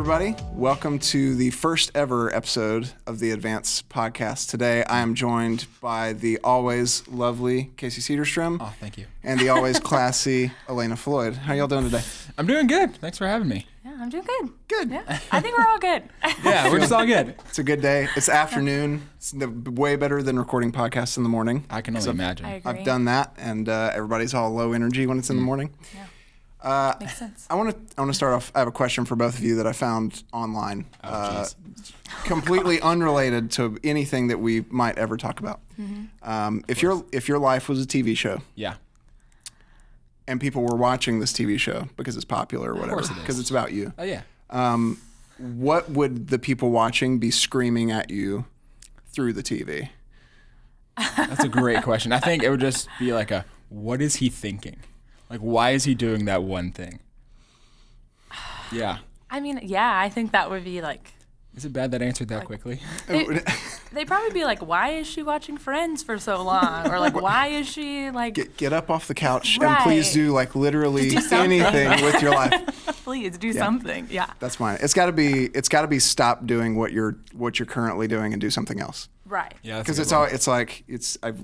everybody. Welcome to the first ever episode of the Advance Podcast. Today, I am joined by the always lovely Kacey Cedarstrom. Oh, thank you. And the always classy Alana Floyd. How y'all doing today? I'm doing good. Thanks for having me. Yeah, I'm doing good. Good. Yeah, I think we're all good. Yeah, we're just all good. It's a good day. It's afternoon. It's way better than recording podcasts in the morning. I can only imagine. I agree. I've done that, and everybody's all low energy when it's in the morning. Yeah. Makes sense. I want to start off. I have a question for both of you that I found online, completely unrelated to anything that we might ever talk about. Mm-hmm. If your life was a TV show, Yeah. and people were watching this TV show because it's popular or whatever, because it's about you, Oh, yeah. what would the people watching be screaming at you through the TV? That's a great question. I think it would just be like what is he thinking? Like, why is he doing that one thing? Yeah. I mean, yeah, I think that would be like... Is it bad that I answered that quickly? They'd probably be like, why is she watching Friends for so long? Or like, why is she like... Get up off the couch Right. and please do like literally anything with your life. Please do something. Yeah. That's fine. It's got to be stop doing what you're currently doing and do something else. Right. Yeah. Because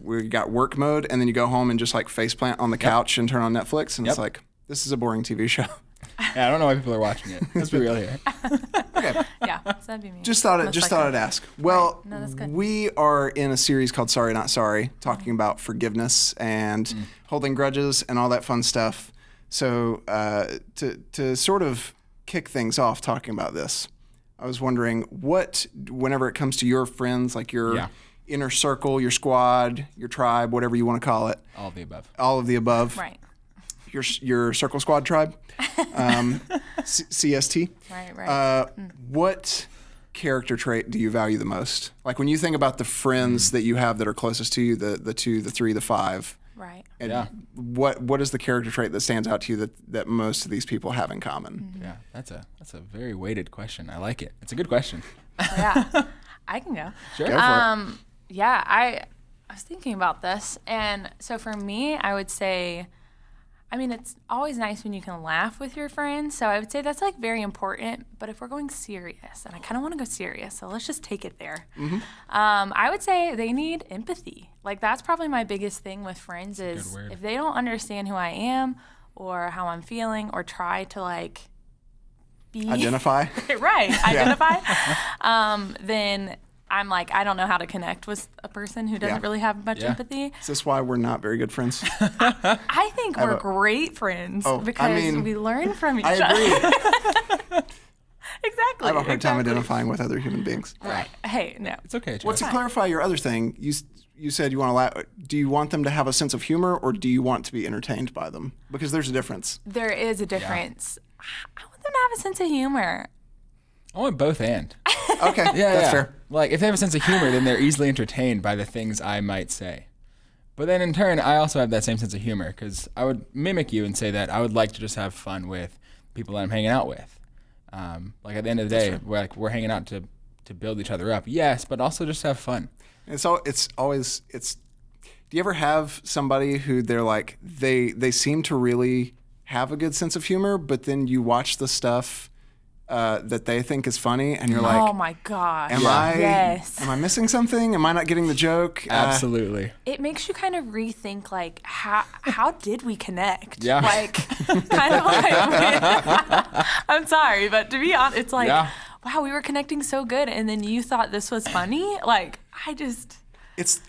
we got work mode, and then you go home and just like faceplant on the couch and turn on Netflix, and it's like, this is a boring TV show. Yeah, I don't know why people are watching it. Let's be real here. Okay. Yeah. So that'd be me. Just thought I'd ask. Well, No, that's good. we are in a series called Sorry Not Sorry, talking about forgiveness and holding grudges and all that fun stuff. So to sort of kick things off talking about this, I was wondering whenever it comes to your friends, like your inner circle, your squad, your tribe, whatever you want to call it. All of the above. All of the above. Right. Your circle squad tribe. CST. Right. What character trait do you value the most? Like when you think about the friends that you have that are closest to you, the 2, the 3, the 5. Right. And what is the character trait that stands out to you that most of these people have in common? Yeah, that's a very weighted question. I like it. It's a good question. Yeah. I can go. Sure. Go for it. Yeah, I was thinking about this. And so for me, I would say, I mean, it's always nice when you can laugh with your friends. So I would say that's like very important. But if we're going serious, and I kind of want to go serious, so let's just take it there. Mm-hmm. I would say they need empathy. Like that's probably my biggest thing with friends is if they don't understand who I am or how I'm feeling or try to like be Identify. then I'm like, I don't know how to connect with a person who doesn't really have much empathy. Is this why we're not very good friends? I think we're great friends because we learn from each other. I agree. Exactly. I have a hard time identifying with other human beings. Right. Hey, no. It's okay, Joe. Well, to clarify your other thing, you said you want to laugh. Do you want them to have a sense of humor, or do you want to be entertained by them? Because there's a difference. There is a difference. I want them to have a sense of humor. I want both and. Okay, that's fair. Like, if they have a sense of humor, then they're easily entertained by the things I might say. But then in turn, I also have that same sense of humor because I would mimic you and say that I would like to just have fun with people that I'm hanging out with. Like at the end of the day, we're hanging out to build each other up, yes, but also just have fun. Do you ever have somebody who they're like they seem to really have a good sense of humor, but then you watch the stuff that they think is funny, and you're like, oh my gosh, am I missing something? Am I not getting the joke? Absolutely. It makes you kind of rethink, like, how did we connect? Yeah. Like, kind of like, I'm sorry, but to be honest, it's like, wow, we were connecting so good, and then you thought this was funny? Like, It's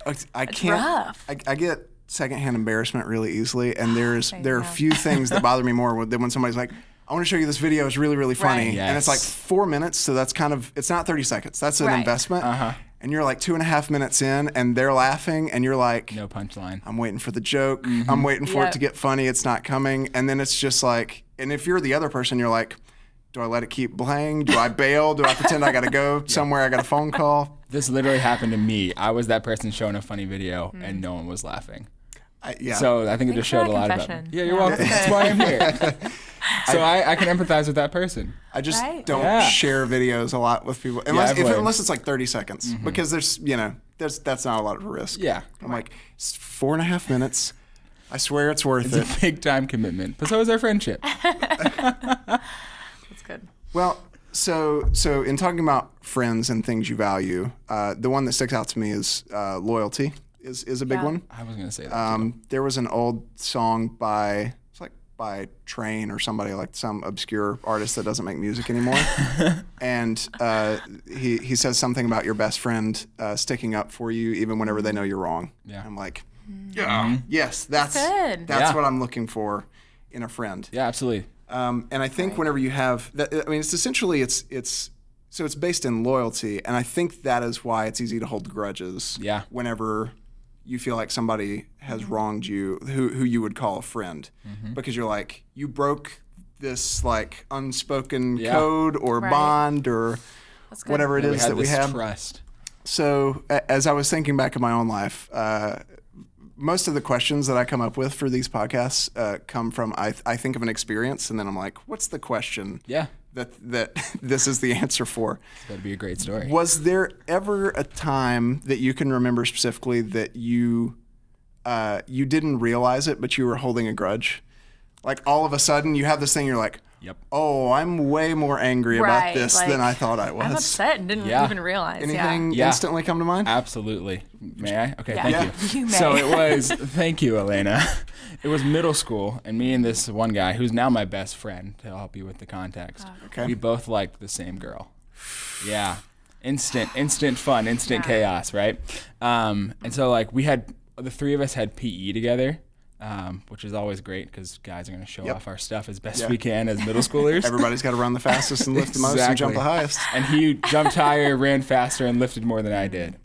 rough. I get secondhand embarrassment really easily, and there are few things that bother me more than when somebody's like, I want to show you this video. It's really, really funny. Right. Yes. And it's like 4 minutes, so that's it's not 30 seconds. That's an investment. Uh-huh. And you're like 2.5 minutes in, and they're laughing, and you're like, No punchline. I'm waiting for the joke. I'm waiting for it to get funny. It's not coming. And then it's just like, and if you're the other person, you're like, do I let it keep playing? Do I bail? Do I pretend I got to go somewhere? I got a phone call? This literally happened to me. I was that person showing a funny video, and no one was laughing. So I think it just showed a lot about me. Yeah, you're welcome. That's why I'm here. So I can empathize with that person. I just don't share videos a lot with people unless it's like 30 seconds because that's not a lot of risk. Yeah. I'm like, it's 4.5 minutes. I swear it's worth It's a big time commitment, but so is our friendship. That's good. Well, So in talking about friends and things you value, the one that sticks out to me is loyalty is a big one. I was gonna say that. Too. There was an old song by Train or somebody, like some obscure artist that doesn't make music anymore, and he says something about your best friend sticking up for you even whenever they know you're wrong. Yeah. I'm like, yes, that's what I'm looking for in a friend. Yeah, absolutely. And I think whenever you have that, I mean, it's essentially it's based in loyalty, and I think that is why it's easy to hold grudges. Yeah. Whenever you feel like somebody has wronged you, who you would call a friend, because you're like, you broke this like unspoken code or bond or whatever it is that we have. Trust. So as I was thinking back in my own life, most of the questions that I come up with for these podcasts come from I think of an experience, and then I'm like, what's the question? Yeah. That this is the answer for. That'd be a great story. Was there ever a time that you can remember specifically that you didn't realize it, but you were holding a grudge? Like all of a sudden you have this thing, you're like, Yep. oh, I'm way more angry about this than I thought I was. I'm upset and didn't even realize. Anything instantly come to mind? Absolutely. May I? Okay, Yeah. thank you. You may. So it was, thank you, Alana. It was middle school, and me and this one guy, who's now my best friend, to help you with the context, Okay. we both liked the same girl. Yeah. Instant fun, instant chaos, right? And so like the three of us had PE together. Which is always great because guys are going to show off our stuff as best we can as middle schoolers. Everybody's got to run the fastest and lift the most and jump the highest. And he jumped higher, ran faster, and lifted more than I did.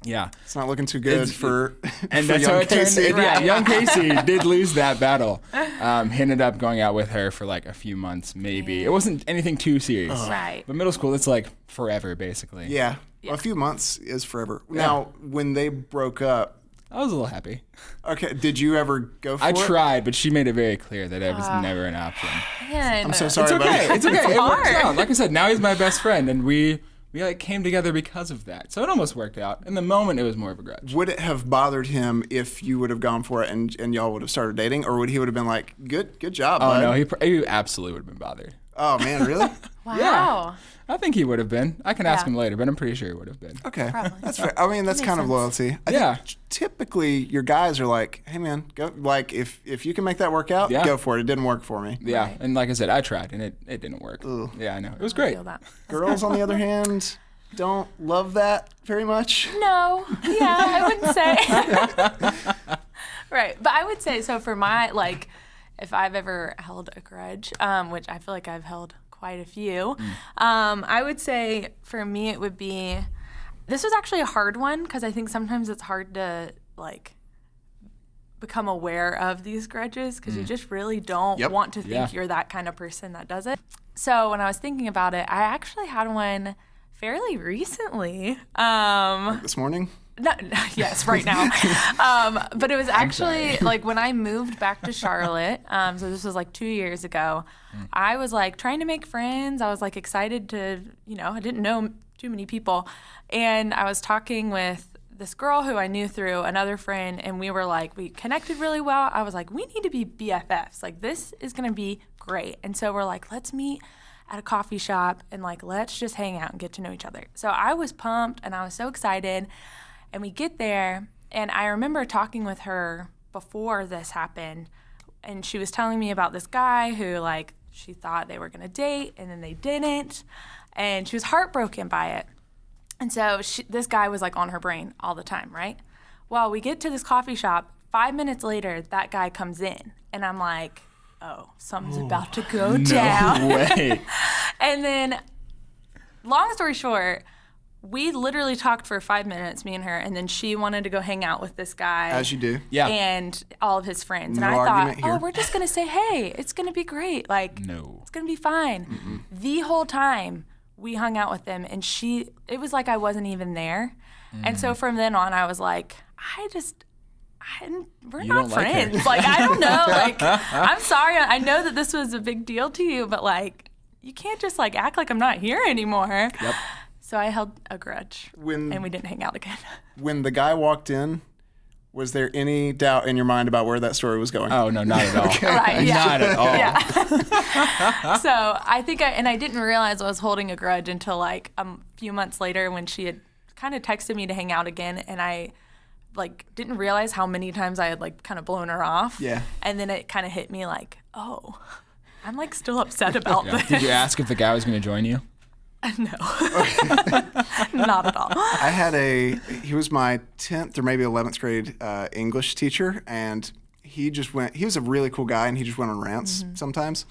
Yeah. It's not looking too good for and for that's young how it turned. Kacey. Yeah, young Kacey did lose that battle. He ended up going out with her for like a few months, maybe. It wasn't anything too serious. Right. But middle school, it's like forever, basically. Yeah. A few months is forever. Now, when they broke up, I was a little happy. okay, did you ever go for I it? tried, but she made it very clear that it was never an option. Man, I'm so sorry, It's okay. buddy. It's okay. It hard. works out. Like I said, now he's my best friend, and we like came together because of that. So it almost worked out. In the moment, it was more of a grudge. Would it have bothered him if you would have gone for it and y'all would have started dating, or would he would have been like, good job, Oh bud? no, he absolutely would have been bothered. Oh man, really? Wow. Yeah. I think he would have been. I can ask Yeah. him later, but I'm pretty sure he would have been. Okay, Probably. that's fair. I mean, that's That kind makes of loyalty. I Yeah. think typically, your guys are like, "Hey, man, go." Like, if you can make that work out, Yeah. go for it. It didn't work for me. Yeah, Right. and like I said, I tried, and it didn't work. Ugh. Yeah, I know. It was I great. feel that. Girls, on the other hand, don't love that very much. No, yeah, I wouldn't say. Right, but I would say so for my if I've ever held a grudge, which I feel like I've held quite a few, I would say for me it would be. This was actually a hard one because I think sometimes it's hard to become aware of these grudges because you just really don't want to think you're that kind of person that does it. So when I was thinking about it, I actually had one fairly recently. This morning. Yes, right now. But it was actually when I moved back to Charlotte. So this was 2 years ago. I was trying to make friends. I was excited to, I didn't know too many people. And I was talking with this girl who I knew through another friend, and we were we connected really well. I was we need to be BFFs. This is going to be great. And so we're let's meet at a coffee shop and let's just hang out and get to know each other. So I was pumped and I was so excited. And we get there, and I remember talking with her before this happened, and she was telling me about this guy who, she thought they were going to date, and then they didn't, and she was heartbroken by it. And so this guy was, on her brain all the time, right? Well, we get to this coffee shop. 5 minutes later, that guy comes in, and I'm like, oh, something's about to go down. No way. And then, long story short, we literally talked for 5 minutes, me and her, and then she wanted to go hang out with this guy. As you do. Yeah. And all of his friends. And No I thought, argument here. we're just going to say, hey, it's going to be great. No. It's going to be fine. The whole time we hung out with them, and it was I wasn't even there. And so from then on, I was we're You not don't like her. friends. I don't know. I'm sorry. I know that this was a big deal to you, but you can't just act like I'm not here anymore. Yep. So I held a grudge, When and we didn't hang out again. when the guy walked in, Was there any doubt in your mind about where that story was going? Oh, no, not at all. Right, yeah. Not at all. Yeah. So I think I didn't realize I was holding a grudge until like a few months later when she had kind of texted me to hang out again, and I like didn't realize how many times I had like kind of blown her off. Yeah. And then it kind of hit me like, oh, I'm like still upset about this. Did you ask if the guy was going to join you? No. Not at all. He was my 10th or maybe 11th grade English teacher, and he was a really cool guy, and he just went on rants sometimes.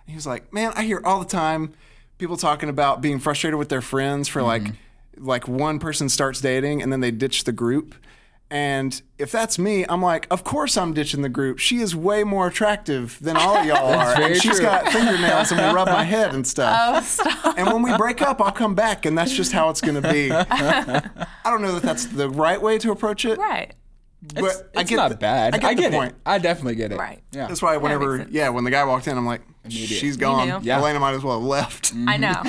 And he was like, man, I hear all the time people talking about being frustrated with their friends for like one person starts dating and then they ditch the group. And if that's me, I'm like, of course I'm ditching the group. She is way more attractive than all of y'all are. very And she's true. got fingernails and will rub my head and stuff. Oh, stop. And when we break up, I'll come back, and that's just how it's going to be. I don't know that that's the right way to approach it. Right. But It's not bad. I get the it. point. I definitely get it. Right. Yeah. That's why makes sense. when the guy walked in, I'm like, she's gone. knew. Yeah. Elena might as well have left. I know.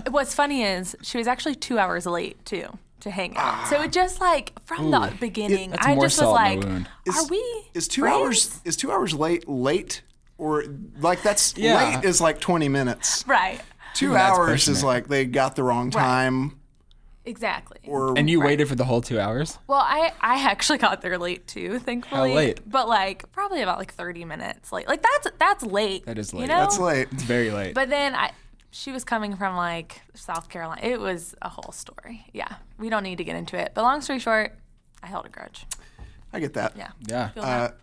What's funny is she was actually 2 hours late too to hang out. So it just like from the beginning, That's I more just was salt in like, the wound. are we Is 2 friends? hours late? Or like that's Yeah. late is like 20 minutes. Right. 2 That's hours pushing is it. like they got the wrong time. Exactly. Or And you waited for the whole 2 hours? Well, I actually got there late too, thankfully. How late? But like probably about like 30 minutes late. Like that's late. That is You late. know? that's late. It's very late. But then she was coming from like South Carolina. It was a whole story. Yeah. We don't need to get into it. But long story short, I held a grudge. I get that. Yeah. Yeah. Feel that?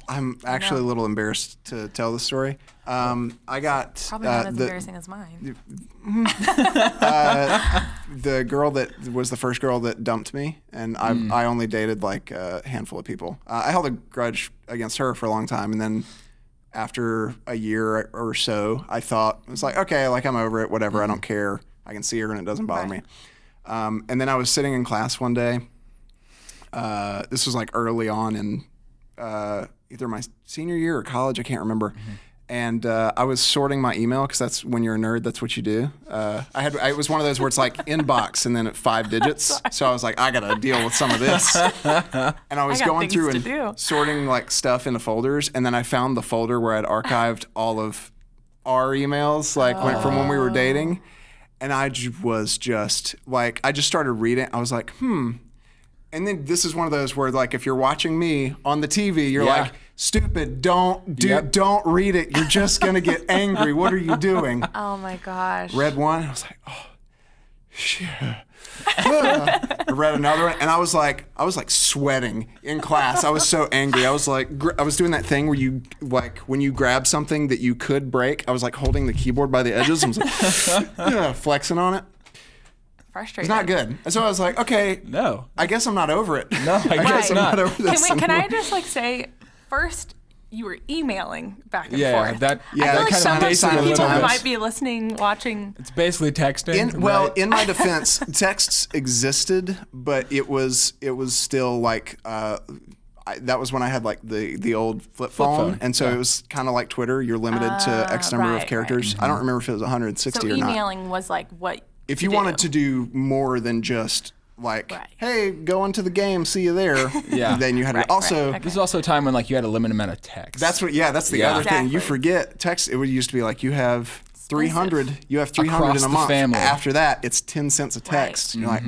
I'm actually a little embarrassed to tell the story. I got Probably not as embarrassing as mine. the girl that was the first girl that dumped me, and I only dated like a handful of people. I held a grudge against her for a long time, and then after a year or so, I thought it was like, okay, like I'm over it, whatever. I don't care. I can see her, and it doesn't bother me. And then I was sitting in class one day. This was like early on in either my senior year or college, I can't remember. And I was sorting my email because that's when you're a nerd, that's what you do. It was one of those where it's like inbox and then at 5 digits. So I was like, I gotta deal with some of this. And I was I got going things through to and do. sorting like stuff into folders, and then I found the folder where I'd archived all of our emails, like from when we were dating. And I was just like, I just started reading. I was like, And then this is one of those where, like, if you're watching me on the TV, you're Yeah. like, stupid, don't Yep. read it. You're just gonna get angry. What are you doing? Oh my gosh. Read one, I was like, oh, shit. I read another one, and I was like sweating in class. I was so angry. I was like, I was doing that thing where you, like, when you grab something that you could break, I was like holding the keyboard by the edges. I was like, yeah, flexing on it. Frustrated. It's not good. And so I was like, okay, No. I guess I'm not over it. No, I guess I'm not. not over this. Can I anymore. just like say first you were emailing back and Yeah, forth. that Yeah, I feel that like kind so of many basic people little who times. might be listening, watching. It's basically texting. right? In my defense, texts existed, but it was still like that was when I had like the old flip phone, and so it was kind of like Twitter. You're limited to X number right, of characters. I don't remember if it was 160 So or not. emailing was like what. If you wanted to do more than just like, Right. hey, go into the game, see you there. Yeah. Then you had to also. right. This is also a time when like you had a limited amount of text. That's what. Yeah, that's the Yeah. other thing. You Exactly. forget text. It would used to be like you have 300. You have 300 Across in a the month. family. After that, it's 10 cents a text. You're like,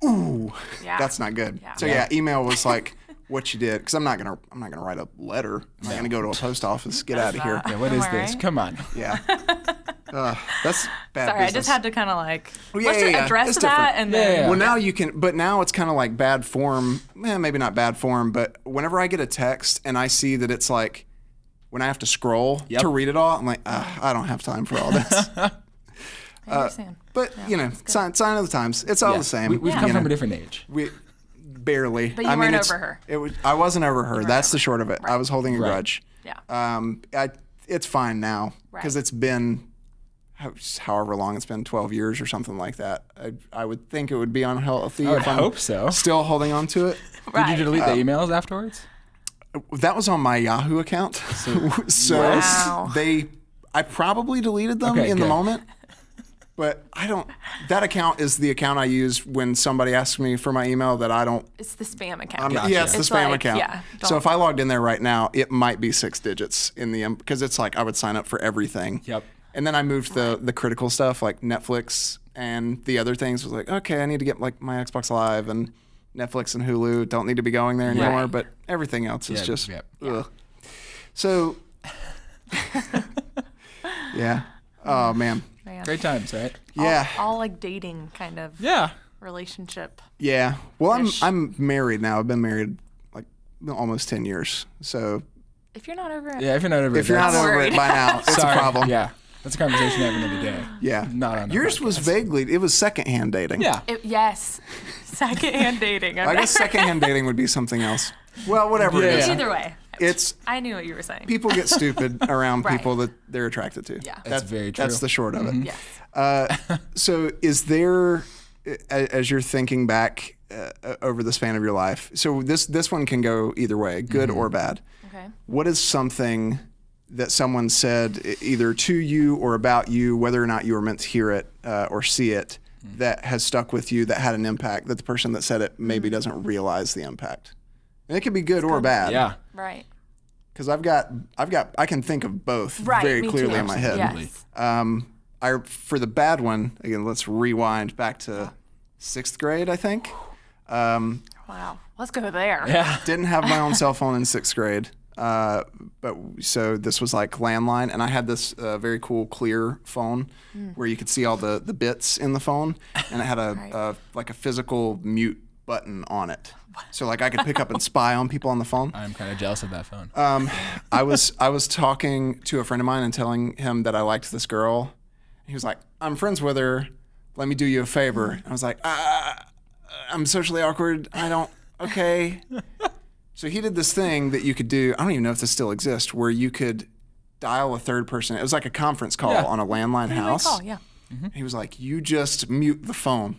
ooh, Yeah. that's not good. Yeah. So yeah, email was like what you did, because I'm not gonna write a letter. I'm not gonna go to a post office. Get out of here. Yeah, what Am is I this? right? Come on. Yeah. That's bad Sorry, I business. just had to kind of like Well, yeah, let's yeah, yeah. address It's that different. and then. Yeah. Well, now you can, but now it's kind of like bad form. Maybe not bad form, but whenever I get a text and I see that it's like when I have to scroll Yep. to read it all, I'm like, I don't have time for all this. I understand. But you know, sign of the times. It's all Yeah. the same. We've You come know. from a different age. We barely. But you weren't over her. I wasn't over her. That's the short of it. I was holding a Right. grudge. Yeah. It's fine now because Right. it's been however long it's been, 12 years or something like that. I would think it would be unhealthy. I would if I'm hope so. Still holding on to it. Right. Did you delete the emails afterwards? That was on my Yahoo account. So Wow. I probably deleted them Okay, in the good. moment. But I don't. That account is the account I use when somebody asks me for my email that I don't. It's the spam account. Yeah, it's the spam like, account. Yeah, so if I logged in there right now, it might be 6 digits in the because it's like I would sign up for everything. Yep. And then I moved the critical stuff like Netflix and the other things. Was like, okay, I need to get like my Xbox Live and Netflix and Hulu. Don't need to be going there anymore. Right. But everything else is just. Ugh. So. Yeah. Oh man. Great times, right? Yeah. All like dating kind of Yeah. relationship. Yeah. Well, I'm married now. I've been married like almost 10 years. So If you're not over it, Yeah, if you're not over it, if you're not that's- over it by now, it's Sorry. a problem. Yeah. That's a conversation to have another day. Yeah. Not on the Yours was podcast. vaguely, it was secondhand dating. Yeah. Yes, secondhand dating. I guess secondhand dating would be something else. Well, whatever it is. Yeah. Either way, It's I knew what you were saying. people get stupid around Right. people that they're attracted to. Yeah. That's very true. That's the short of it. Yes. So is there, as you're thinking back over the span of your life, so this one can go either way, good or bad. Okay. What is something that someone said either to you or about you, whether or not you were meant to hear it or see it, that has stuck with you, that had an impact, that the person that said it maybe doesn't realize the impact? And it can be good or bad. Yeah. Right. Because I can think of both Right. very me clearly too. in my head. Yes. For the bad one, again, let's rewind back to 6th grade, I think. Wow. Let's go there. Yeah. Didn't have my own cell phone in 6th grade. But so this was like landline, and I had this very cool clear phone where you could see all the bits in the phone, and it had a like a physical mute button on it. So like I could pick up and spy on people on the phone. I'm kind of jealous of that phone. I was talking to a friend of mine and telling him that I liked this girl. He was like, "I'm friends with her. Let me do you a favor." And I was like, "I'm socially awkward. I don't. Okay." So he did this thing that you could do. I don't even know if this still exists, where you could dial a third person. It was like a conference call on a landline house. Call, yeah. He was like, "You just mute the phone,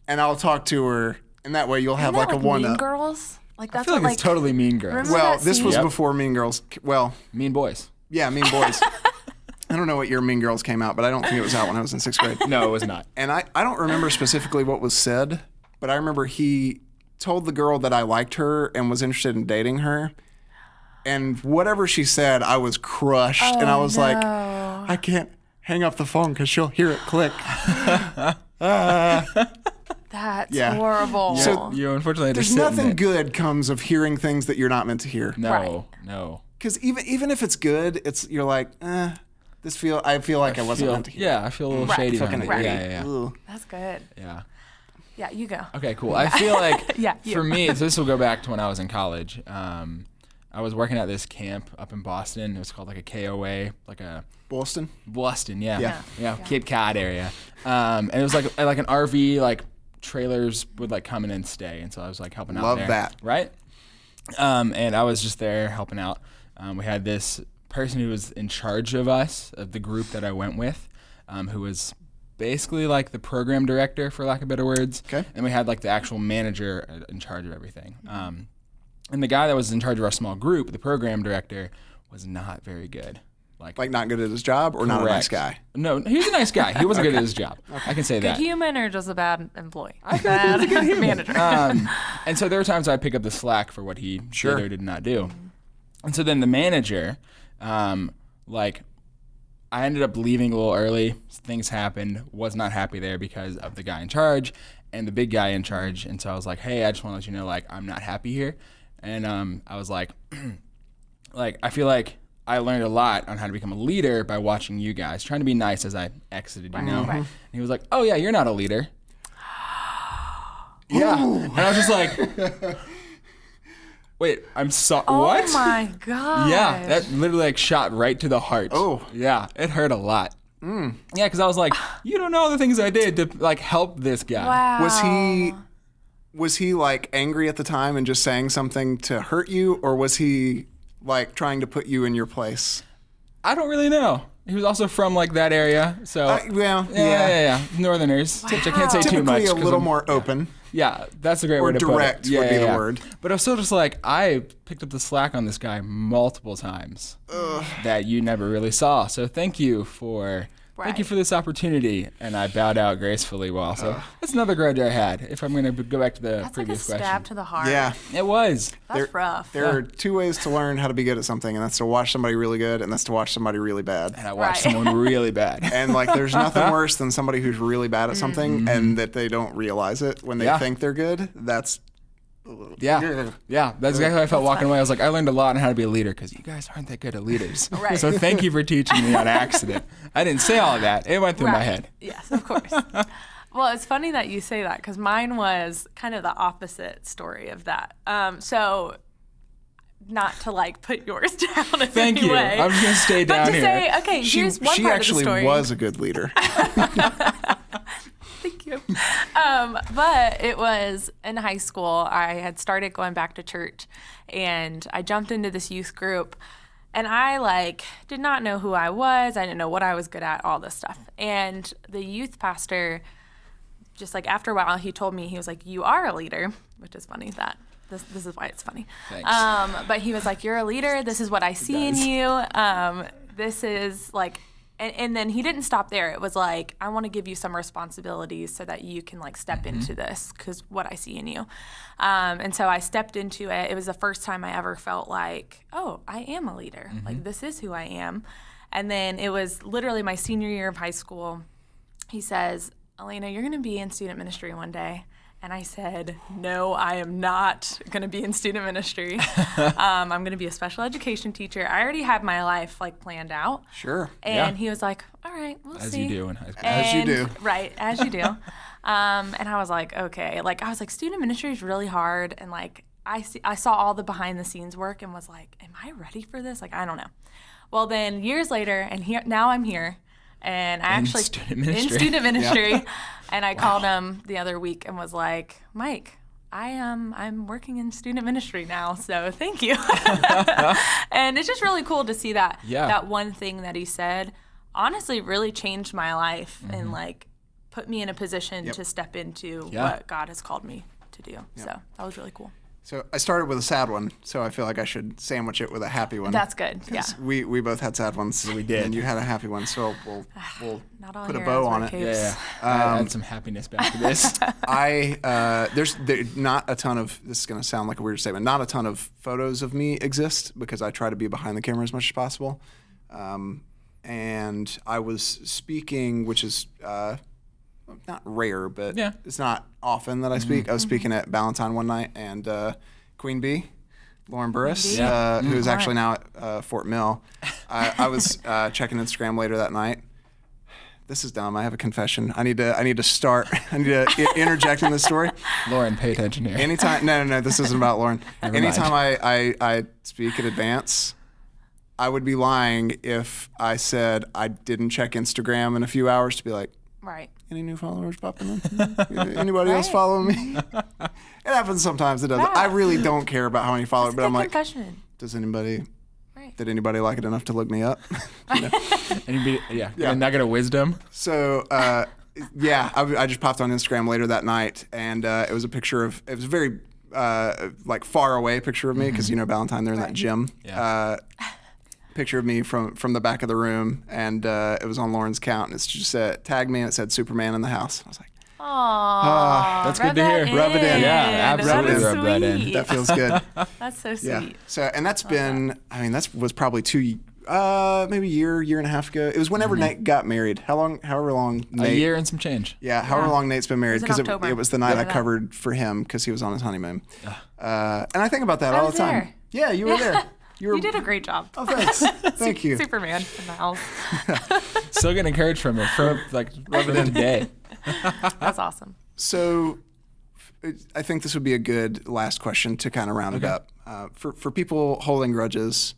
and I'll talk to her, and that way you'll have Isn't like that a one Mean up." Girls? Like I that's feel like what it's totally Mean Girls. Remember Well, that this was scene? before Mean Girls. Well, Mean Boys. yeah, Mean Boys. I don't know what year Mean Girls came out, but I don't think it was out when I was in 6th grade. No, it was not. And I don't remember specifically what was said, but I remember he told the girl that I liked her and was interested in dating her. And whatever she said, I was crushed. And I was like, I can't hang up the phone because she'll hear it click. That's Yeah. horrible. So You unfortunately had to There's sit in nothing it. good comes of hearing things that you're not meant to hear. No, Right. no. Because even if it's good, you're like, I feel like I wasn't meant to hear. Yeah, I feel a little Right. shady Fucking behind it. idiot. Yeah, yeah, Ugh. That's good. yeah. Yeah, you go. Okay, cool. I feel like Yeah, you. for me, so this will go back to when I was in college. I was working at this camp up in Boston. It was called like a KOA, like a Boston? Boston, yeah, Yeah. yeah, Cape Cod area. And it was like an RV, like trailers would like come in and stay, and so I was like helping out Love there. that. Right? And I was just there helping out. We had this person who was in charge of us, of the group that I went with, who was basically like the program director, for lack of better words. Okay. And we had like the actual manager in charge of everything. And the guy that was in charge of our small group, the program director, was not very good. Like not good at his job or not a nice Correct. guy? No, he was a nice guy. He wasn't good at his job. I can say Good that. human or just a bad employee? Bad manager. And so there were times I'd pick up the slack for what he Sure. did or did not do. And so then the manager, like, I ended up leaving a little early. Things happened. Was not happy there because of the guy in charge and the big guy in charge. And so I was like, hey, I just want to let you know, like, I'm not happy here. And I was like, I feel like I learned a lot on how to become a leader by watching you guys, trying to be nice as I exited, you know? Right. And he was like, oh, yeah, you're not a leader. Yeah. And I was just like, wait, I'm sorry. What? Oh my god. Yeah, that literally like shot right to the heart. Oh. Yeah, it hurt a lot. Yeah, because I was like, you don't know the things I did to like help this guy. Wow. Was he like angry at the time and just saying something to hurt you, or was he like trying to put you in your place? I don't really know. He was also from like that area, so Well, yeah. Northerners, which I can't say too much. Typically a 'cause little I'm- more open. Yeah, that's a great Or word to direct put it. would be the word. But I was still just like, I picked up the slack on this guy multiple times that you never really saw. So thank you for Thank you for this opportunity. And I bowed out gracefully while. So that's another grudge I had. If I'm going to go back to the previous like a stab question. to the heart. Yeah. It was. That's rough. There are two ways to learn how to be good at something, and that's to watch somebody really good, and that's to watch somebody really bad. And I watched someone really bad. And like, there's nothing worse than somebody who's really bad at something and that they don't realize it when they think they're good. That's Yeah, that's exactly how I felt walking away. I was like, I learned a lot on how to be a leader because you guys aren't that good at leaders. Right. So thank you for teaching me on accident. I didn't say all of that. It went through my head. Yes, of course. Well, it's funny that you say that because mine was kind of the opposite story of that. So not to like put yours down in Thank any you. way. I'm just going to stay down but to here. say, okay, here's one she part actually of the story. was a good leader. Thank you. But it was in high school. I had started going back to church, and I jumped into this youth group, and I like did not know who I was. I didn't know what I was good at, all this stuff. And the youth pastor, just like after a while, he told me, he was like, "You are a leader," which is funny that. This is why it's funny. Thanks. But he was like, "You're a leader. This is what I see in you. This is like," and then he didn't stop there. It was like, "I want to give you some responsibilities so that you can like step into this because what I see in you." And so I stepped into it. It was the first time I ever felt like, "Oh, I am a leader. Like this is who I am." And then it was literally my senior year of high school. He says, "Alana, you're going to be in student ministry one day." And I said, "No, I am not going to be in student ministry. I'm going to be a special education teacher." I already had my life like planned out. Sure. And he was like, "All right, we'll As see." you do in high school. As you do. Right, as you do. And I was like, okay. Like I was like, student ministry is really hard. And like I saw all the behind the scenes work and was like, am I ready for this? Like, I don't know. Well, then years later, and now I'm here. And I actually in student ministry, and I called him the other week and was like, "Mike, I'm working in student ministry now, so thank you." And it's just really cool to see that that one thing that he said honestly really changed my life and like put me in a position to step into what God has called me to do. So that was really cool. So I started with a sad one, so I feel like I should sandwich it with a happy one. That's good. Yeah. We both had sad ones. We did. And you had a happy one, so we'll put a bow on it. Yeah. I add some happiness back to this. There's not a ton of, this is going to sound like a weird statement, not a ton of photos of me exist because I try to be behind the camera as much as possible. And I was speaking, which is not rare, but it's not often that I speak. I was speaking at Ballantyne one night, and Queen Bee, Lauren Burris, who is actually now at Fort Mill, I was checking Instagram later that night. This is dumb. I have a confession. I need to start. I need to interject in this story. Lauren, pay attention here. Anytime, no, this isn't about Lauren. Anytime I speak in advance, I would be lying if I said I didn't check Instagram in a few hours to be like, right. Any new followers popping in? Anybody else following me? It happens sometimes. It doesn't. Yeah. I really don't care about how many followers, but I'm like, confession. Does anybody? Right. Did anybody like it enough to look me up? Anybody? Yeah. And not get a wisdom. So I just popped on Instagram later that night, and it was a picture of. It was a very like far away picture of me because Ballantyne, they're in that gym. Yeah. Picture of me from the back of the room, and it was on Lauren's account, and it just said, tagged me, and it said Superman in the house. I was like, "Aww, that's good to hear." Rub it in. Yeah, absolutely. That rub that in. That feels good. That's so sweet. Yeah. So, and that's been, that was probably maybe a year and a half ago. It was whenever Nate got married. However long Nate. A year and some change. Yeah, however long Nate's been married, because it was the night I that. covered for him because he was on his honeymoon. And I think about that all the time. there. Yeah, you were there. You did a great job. Oh, thanks. Thank you. Superman in the house. Still getting encouraged from it for like rubbing in today. That's awesome. So I think this would be a good last question to kind of round it up. For people holding grudges,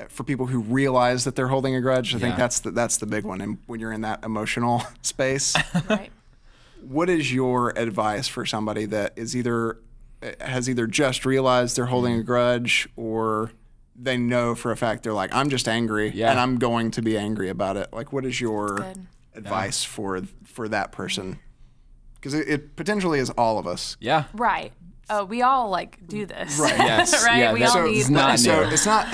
for people who realize that they're holding a grudge, I think that's the big one. And when you're in that emotional space, Right. what is your advice for somebody that has either just realized they're holding a grudge, or they know for a fact they're like, I'm just angry and I'm going to be angry about it? Like, what is your advice for that person? Because it potentially is all of us. Yeah. Right. Oh, we all like do this. Right. Yes. Right. Yeah, we all need So it's not.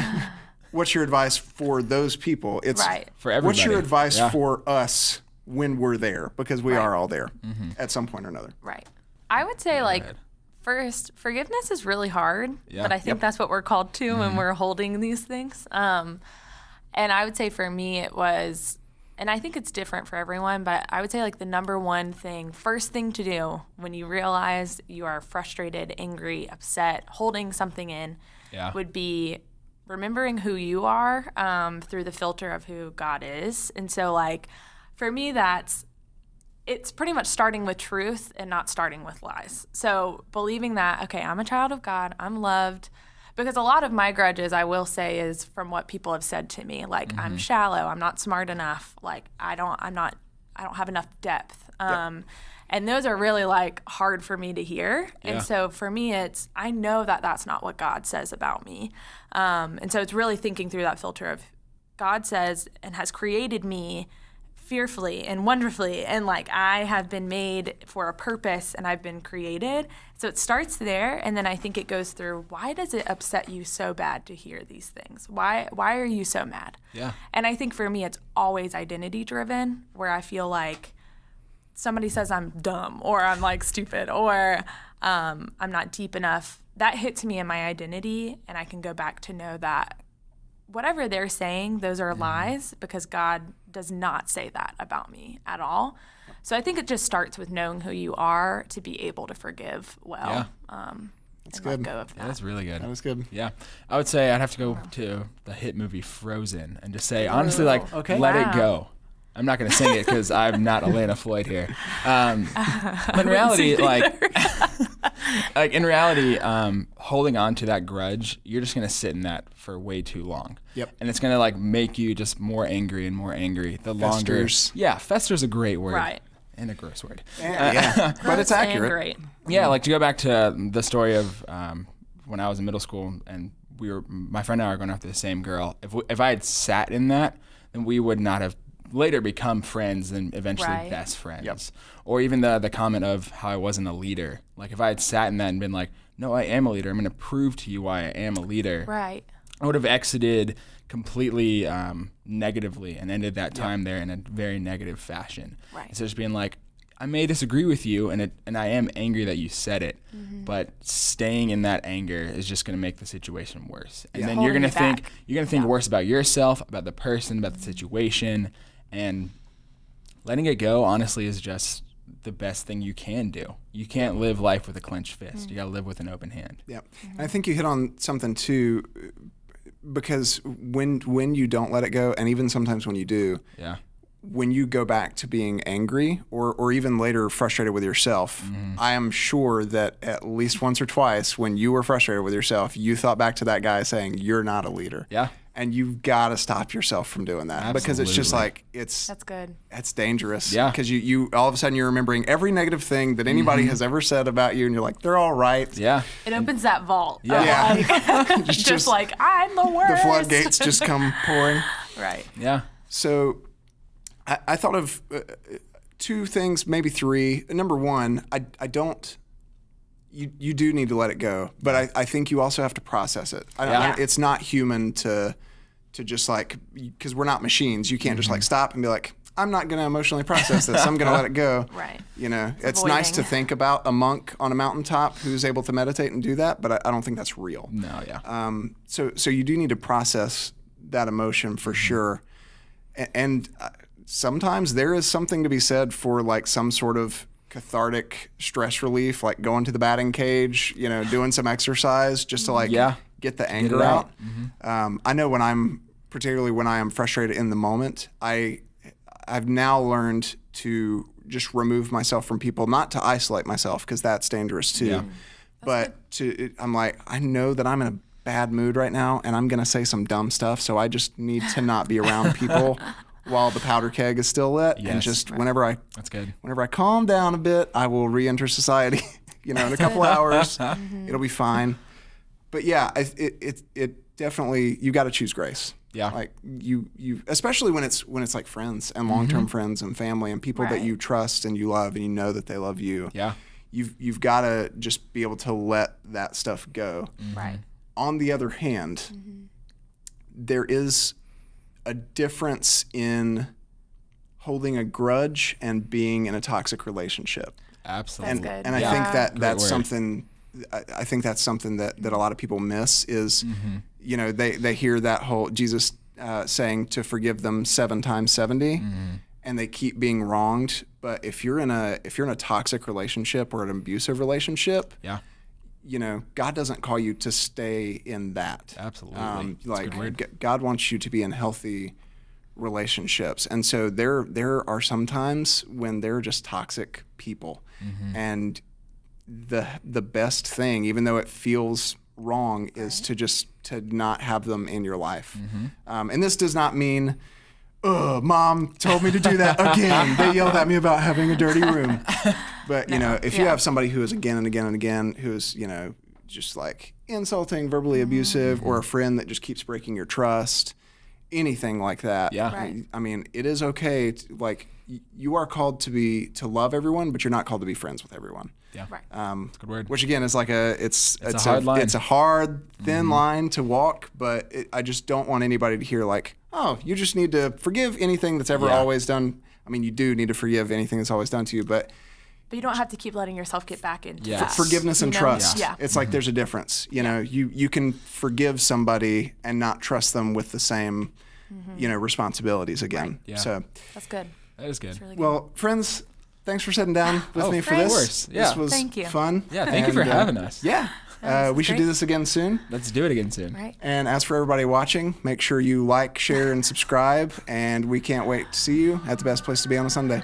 what's your advice for those people? It's Right. For everybody. what's your advice Yeah. for us when we're there? Because we are all there at some point or another. Right. I would say ahead. first, forgiveness is really hard, Yeah. but I think that's what we're called to when we're holding these things. And I would say for me it was, and I think it's different for everyone, but I would say like the number one thing, first thing to do when you realize you are frustrated, angry, upset, holding something in, Yeah. would be remembering who you are through the filter of who God is. And so like for me, it's pretty much starting with truth and not starting with lies. So believing that, okay, I'm a child of God, I'm loved. Because a lot of my grudges, I will say, is from what people have said to me. Like, I'm shallow, I'm not smart enough, like I don't have enough depth. And those are really like hard for me to hear. Yeah. And so for me, I know that that's not what God says about me. And so it's really thinking through that filter of God says and has created me fearfully and wonderfully, and like I have been made for a purpose and I've been created. So it starts there, and then I think it goes through, why does it upset you so bad to hear these things? Why are you so mad? Yeah. And I think for me it's always identity driven, where I feel like somebody says I'm dumb or I'm like stupid or I'm not deep enough. That hits me in my identity, and I can go back to know that whatever they're saying, those are lies, because God does not say that about me at all. So I think it just starts with knowing who you are to be able to forgive well. That's and good. let go of that. Yeah, that's really good. That was good. Yeah. I would say I'd have to go to the hit movie Frozen and just say, honestly, like, let it go. I'm not going to sing it because I'm not Alana Floyd here. But in reality, in reality, holding on to that grudge, you're just going to sit in that for way too long. Yep. And it's going to like make you just more angry and more angry. The longer. Festers. Yeah, fester's a great word. Right. And a gross word. Yeah, but it's Gross and accurate. great. Yeah, like to go back to the story of when I was in middle school and my friend and I were going after the same girl. If I had sat in that, then we would not have later become friends and eventually Right. best friends. Yep. Or even the comment of how I wasn't a leader. Like if I had sat in that and been like, no, I am a leader. I'm going to prove to you why I am a leader. Right. I would have exited completely negatively and ended that time there in a very negative fashion. Right. Instead of just being like, I may disagree with you, and I am angry that you said it, but staying in that anger is just going to make the situation worse. And then you're Holding going to it think back. worse about yourself, about the person, about the situation, and letting it go. Honestly, is just the best thing you can do. You can't live life with a clenched fist. You got to live with an open hand. Yep. And I think you hit on something too, because when you don't let it go, and even sometimes when you do, Yeah. when you go back to being angry or even later frustrated with yourself, I am sure that at least once or twice when you were frustrated with yourself, you thought back to that guy saying, you're not a leader. Yeah. And you've got to stop yourself from doing that because it's just Absolutely. like, That's good. it's dangerous. Yeah. Because you all of a sudden you're remembering every negative thing that anybody has ever said about you, and you're like, they're all right. Yeah. It opens that vault. Yeah. Of Yeah. like, just like, I'm the worst. The floodgates just come pouring. Right. Yeah. So I thought of two things, maybe three. Number one, I don't. You do need to let it go, but I think you also have to process it. Yeah. It's not human to just like, because we're not machines. You can't just like stop and be like, I'm not going to emotionally process this. I'm going to let it go. Right. You know, it's nice to avoiding. think about a monk on a mountaintop who's able to meditate and do that, but I don't think that's real. No. Yeah. So you do need to process that emotion for sure. And sometimes there is something to be said for like some sort of cathartic stress relief, like going to the batting cage, you know, doing some exercise just to like get the anger out. I know particularly when I am frustrated in the moment, I've now learned to just remove myself from people, not to isolate myself because that's dangerous too. Yeah. But I'm like, I know that I'm in a bad mood right now and I'm going to say some dumb stuff. So I just need to not be around people while the powder keg is still lit. And Yes. just whenever I calm down a bit, I will re-enter society, you know, in a couple hours, it'll be fine. But yeah, it definitely, you got to choose grace. Yeah. Like you, especially when it's like friends and long-term friends and family and people that Right. you trust and you love and you know that they love you. Yeah. You've got to just be able to let that stuff go. Right. On the other hand, there is a difference in holding a grudge and being in a toxic relationship. Absolutely. That's good. And I Yeah. think that that's word. something. I think that's something that a lot of people miss is, you know, they hear that whole Jesus saying to forgive them 7 times 70, and they keep being wronged. But if you're in a toxic relationship or an abusive relationship, Yeah. you know, God doesn't call you to stay in that. Absolutely. That's a good word. God wants you to be in healthy relationships, and so there are some times when they're just toxic people, and the best thing, even though it feels wrong, is to not have them in your life. And this does not mean, oh, mom told me to do that again. They yelled at me about having a dirty room. But, you know, if you have somebody who is again and again and again, who is, you know, just like insulting, verbally abusive, or a friend that just keeps breaking your trust, anything like that. Yeah. Right. I mean, it is okay. Like, you are called to love everyone, but you're not called to be friends with everyone. Yeah. Right. That's a good word. Which again is like it's a hard line. It's a hard, thin line to walk, but I just don't want anybody to hear like, oh, you just need to forgive anything that's ever always done. I mean, you do need to forgive anything that's always done to you, but you don't have to keep letting yourself get back into Yes. that. forgiveness and You know? trust. Yeah. It's like there's a difference. You know, you can forgive somebody and not trust them with the same, you know, responsibilities again. Right. Yeah. So, That's good. That is good. That's really good. well, friends, thanks for sitting down with me for of this. course. Yeah. This was Thank you. fun. Yeah, thank you for having us. Yeah. This We is should great. do this again soon. Let's do it again soon. Right. And as for everybody watching, make sure you like, share, and subscribe. And we can't wait to see you at the best place to be on a Sunday.